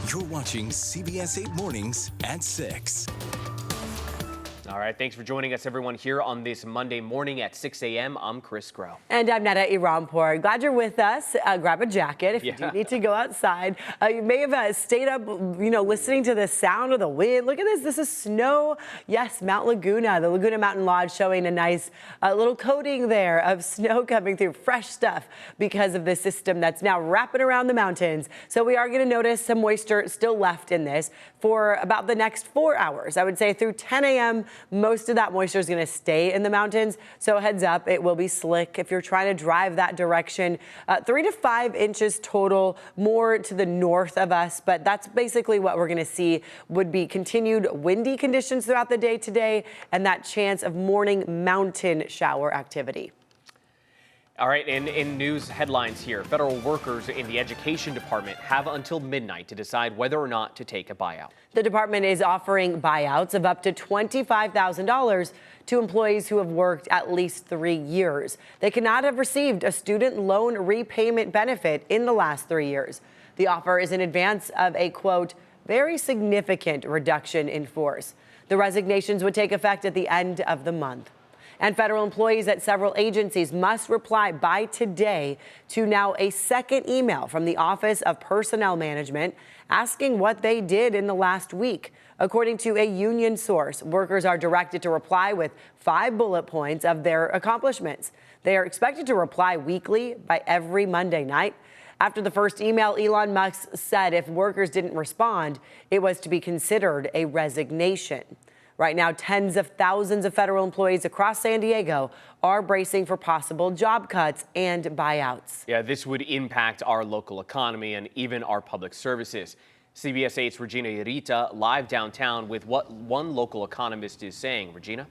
You're watching CBS 8 Mornings at 6. All right, thanks for joining us, everyone, here on this Monday morning at 6 a.m. I'm Chris Grow. And I'm Netta Irampour. Glad you're with us. Grab a jacket if you do need to go outside. You may have stayed up, listening to the sound of the wind. Look at this. This is snow. Yes, Mount Laguna, the Laguna Mountain Lodge showing a nice little coating there of snow coming through. Fresh stuff because of the system that's now wrapping around the mountains. So we are going to notice some moisture still left in this for about the next 4 hours. I would say through 10 a.m. Most of that moisture is going to stay in the mountains. So heads up, it will be slick if you're trying to drive that direction. 3 to 5 inches total, more to the north of us. But that's basically what we're going to see would be continued windy conditions throughout the day today and that chance of morning mountain shower activity. All right, in news headlines here, federal workers in the education department have until midnight to decide whether or not to take a buyout. The department is offering buyouts of up to $25,000 to employees who have worked at least 3 years. They cannot have received a student loan repayment benefit in the last 3 years. The offer is in advance of a, quote, very significant reduction in force. The resignations would take effect at the end of the month. And federal employees at several agencies must reply by today to now a second email from the Office of Personnel Management asking what they did in the last week. According to a union source, workers are directed to reply with 5 bullet points of their accomplishments. They are expected to reply weekly by every Monday night. After the first email, Elon Musk said if workers didn't respond, it was to be considered a resignation. Right now, tens of thousands of federal employees across San Diego are bracing for possible job cuts and buyouts. Yeah, this would impact our local economy and even our public services. CBS 8's Regina Irita live downtown with what one local economist is saying. Regina?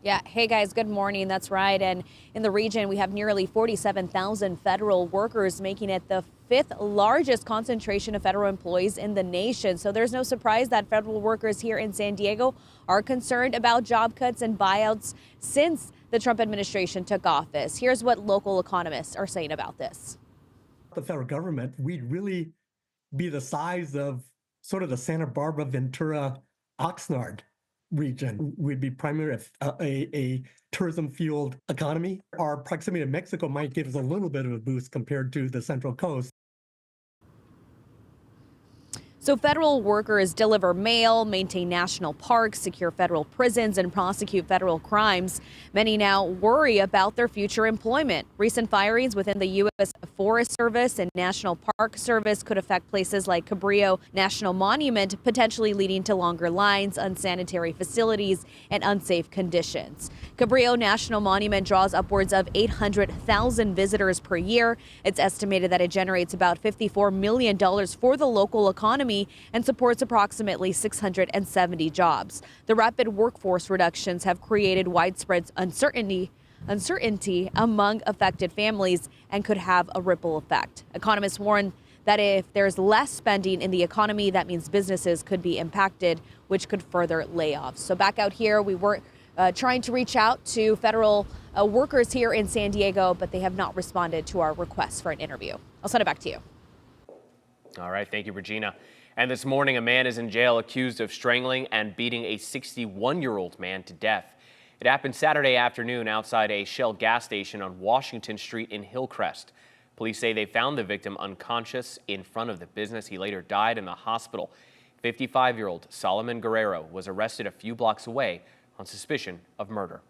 Yeah. Hey, guys. Good morning. That's right. And in the region, we have nearly 47,000 federal workers, making it the 5th largest concentration of federal employees in the nation. So there's no surprise that federal workers here in San Diego are concerned about job cuts and buyouts since the Trump administration took office. Here's what local economists are saying about this. The federal government, we'd really be the size of sort of the Santa Barbara, Ventura, Oxnard region. We'd be primarily a tourism-fueled economy. Our proximity to Mexico might give us a little bit of a boost compared to the Central Coast. So federal workers deliver mail, maintain national parks, secure federal prisons, and prosecute federal crimes. Many now worry about their future employment. Recent firings within the U.S. Forest Service and National Park Service could affect places like Cabrillo National Monument, potentially leading to longer lines, unsanitary facilities, and unsafe conditions. Cabrillo National Monument draws upwards of 800,000 visitors per year. It's estimated that it generates about $54 million for the local economy and supports approximately 670 jobs. The rapid workforce reductions have created widespread uncertainty among affected families and could have a ripple effect. Economists warn that if there's less spending in the economy, that means businesses could be impacted, which could further layoffs. So back out here, we were trying to reach out to federal workers here in San Diego, but they have not responded to our request for an interview. I'll send it back to you. All right. Thank you, Regina. And this morning, a man is in jail accused of strangling and beating a 61-year-old man to death. It happened Saturday afternoon outside a Shell gas station on Washington Street in Hillcrest. Police say they found the victim unconscious in front of the business. He later died in the hospital. 55-year-old Solomon Guerrero was arrested a few blocks away on suspicion of murder.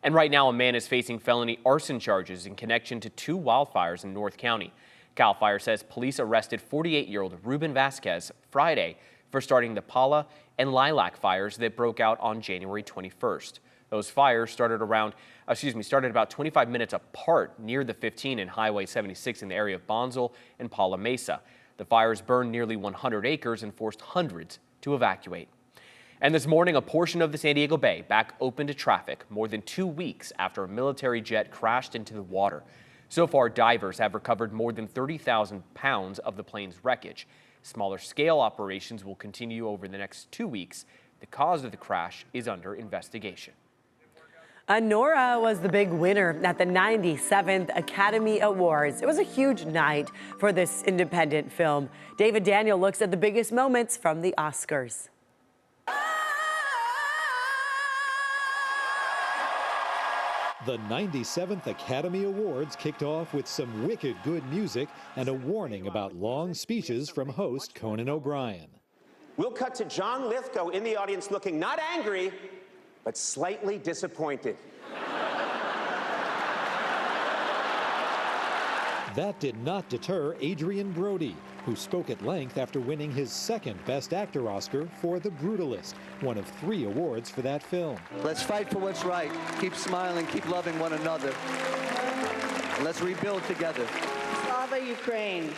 And right now, a man is facing felony arson charges in connection to 2 wildfires in North County. CAL FIRE says police arrested 48-year-old Ruben Vasquez Friday for starting the Paula and Lilac fires that broke out on January 21st. Those fires started about 25 minutes apart near the 15 and Highway 76 in the area of Bonsall and Paula Mesa. The fires burned nearly 100 acres and forced hundreds to evacuate. And this morning, a portion of the San Diego Bay back open to traffic more than 2 weeks after a military jet crashed into the water. So far, divers have recovered more than 30,000 pounds of the plane's wreckage. Smaller scale operations will continue over the next 2 weeks. The cause of the crash is under investigation. Nora was the big winner at the 97th Academy Awards. It was a huge night for this independent film. David Daniel looks at the biggest moments from the Oscars. The 97th Academy Awards kicked off with some wicked good music and a warning about long speeches from host Conan O'Brien. We'll cut to John Lithgow in the audience looking not angry, but slightly disappointed. That did not deter Adrian Brody, who spoke at length after winning his second Best Actor Oscar for The Brutalist, one of 3 awards for that film. Let's fight for what's right. Keep smiling, keep loving one another. Let's rebuild together. Slava Ukraine.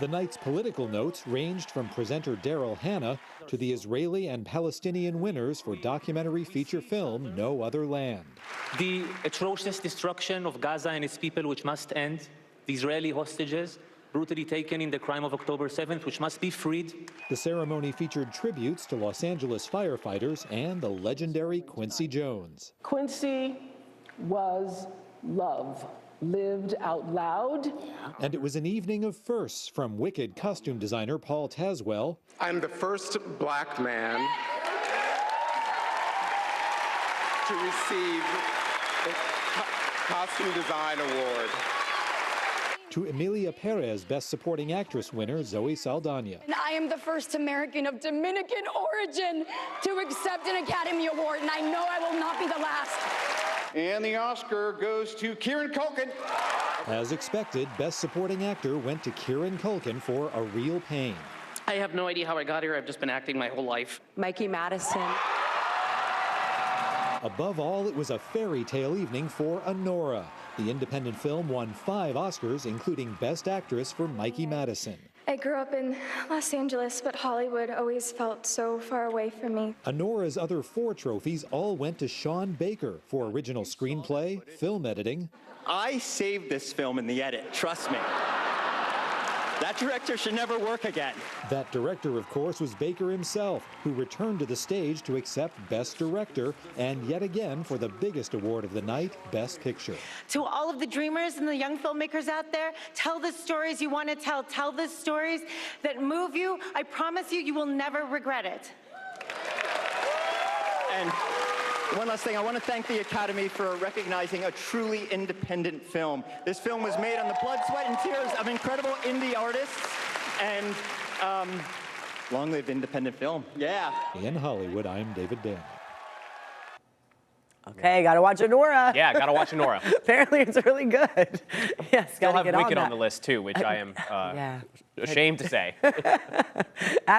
The night's political notes ranged from presenter Daryl Hannah to the Israeli and Palestinian winners for documentary feature film No Other Land. The atrocious destruction of Gaza and its people, which must end. The Israeli hostages brutally taken in the crime of October 7th, which must be freed. The ceremony featured tributes to Los Angeles firefighters and the legendary Quincy Jones. Quincy was love, lived out loud. And it was an evening of firsts from Wicked costume designer Paul Tazwell. I'm the first black man to receive the Costume Design Award. To Emilia Perez Best Supporting Actress winner Zoe Saldana. And I am the first American of Dominican origin to accept an Academy Award, and I know I will not be the last. And the Oscar goes to Kieran Culkin. As expected, Best Supporting Actor went to Kieran Culkin for A Real Pain. I have no idea how I got here. I've just been acting my whole life. Mikey Madison. Above all, it was a fairy tale evening for Anora. The independent film won 5 Oscars, including Best Actress for Mikey Madison. I grew up in Los Angeles, but Hollywood always felt so far away from me. Anora's other 4 trophies all went to Sean Baker for original screenplay, film editing. I saved this film in the edit, trust me. That director should never work again. That director, of course, was Baker himself, who returned to the stage to accept Best Director and yet again for the biggest award of the night, Best Picture. To all of the dreamers and the young filmmakers out there, tell the stories you want to tell. Tell the stories that move you. I promise you, you will never regret it. And one last thing, I want to thank the Academy for recognizing a truly independent film. This film was made on the blood, sweat, and tears of incredible indie artists, and long live independent film. Yeah. In Hollywood, I'm David Daniel. Okay, gotta watch Anora. Yeah, gotta watch Anora. Apparently it's really good. Yes, Still gotta have get Wicked on on the list too, which I am yeah. ashamed to say.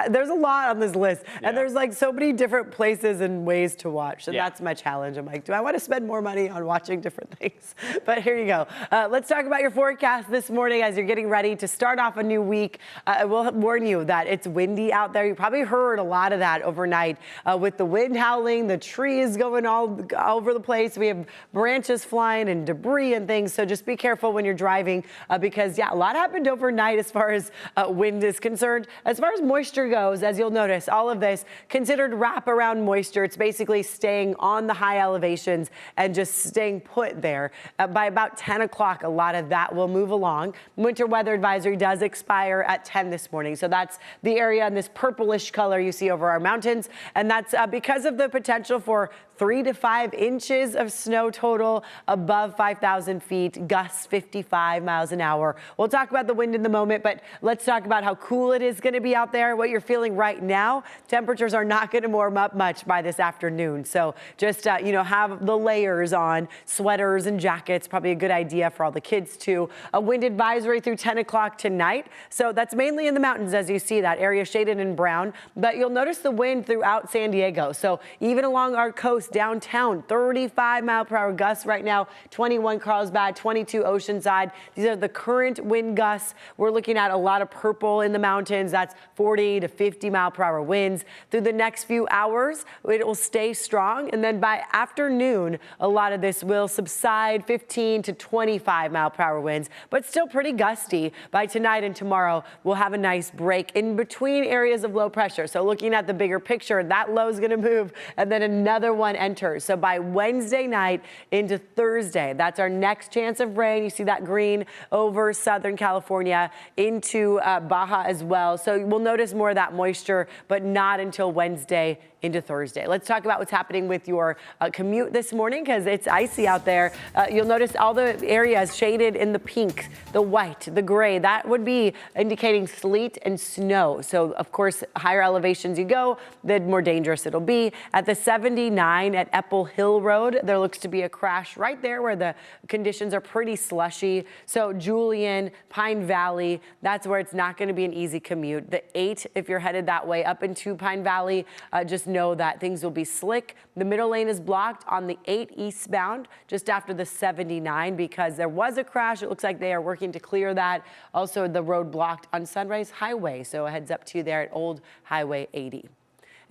There's a lot on this list, and there's like so many different places and ways to watch. So that's my challenge. I'm like, do I want to spend more money on watching different things? But here you go. Let's talk about your forecast this morning as you're getting ready to start off a new week. I will warn you that it's windy out there. You probably heard a lot of that overnight with the wind howling, the trees going all over the place. We have branches flying and debris and things. So just be careful when you're driving because, a lot happened overnight as far as wind is concerned. As far as moisture goes, as you'll notice, all of this considered wraparound moisture. It's basically staying on the high elevations and just staying put there. By about 10 o'clock, a lot of that will move along. Winter weather advisory does expire at 10 this morning. So that's the area in this purplish color you see over our mountains. And that's because of the potential for 3 to 5 inches of snow total above 5,000 feet, gusts 55 miles an hour. We'll talk about the wind in the moment, but let's talk about how cool it is going to be out there, what you're feeling right now. Temperatures are not going to warm up much by this afternoon. So just, have the layers on, sweaters and jackets, probably a good idea for all the kids too. A wind advisory through 10 o'clock tonight. So that's mainly in the mountains as you see that area shaded in brown, but you'll notice the wind throughout San Diego. So even along our coast, Coast downtown, 35-mile-per-hour gusts right now, 21 Carlsbad, 22 Oceanside. These are the current wind gusts. We're looking at a lot of purple in the mountains. That's 40 to 50-mile-per-hour winds. Through the next few hours, it will stay strong, and then by afternoon, a lot of this will subside, 15 to 25-mile-per-hour winds, but still pretty gusty. By tonight and tomorrow, we'll have a nice break in between areas of low pressure. So looking at the bigger picture, that low is going to move, and then another one enters. So by Wednesday night into Thursday, that's our next chance of rain. You see that green over Southern California into Baja as well. So we'll notice more of that moisture, but not until Wednesday into Thursday. Let's talk about what's happening with your commute this morning, because it's icy out there. You'll notice all the areas shaded in the pink, the white, the gray. That would be indicating sleet and snow. So, of course, higher elevations you go, the more dangerous it'll be. At the 79 at Apple Hill Road, there looks to be a crash right there where the conditions are pretty slushy. So Julian, Pine Valley, that's where it's not going to be an easy commute. The 8, if you're headed that way up into Pine Valley, just know that things will be slick. The middle lane is blocked on the 8 eastbound just after the 79 because there was a crash. It looks like they are working to clear that. Also, the road blocked on Sunrise Highway, so a heads up to you there at Old Highway 80.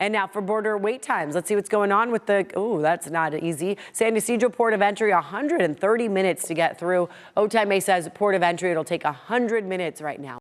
And now for border wait times. Let's see what's going on with the, that's not easy. San Ysidro Port of Entry, 130 minutes to get through. Otay Mesa says Port of Entry, it'll take 100 minutes right now.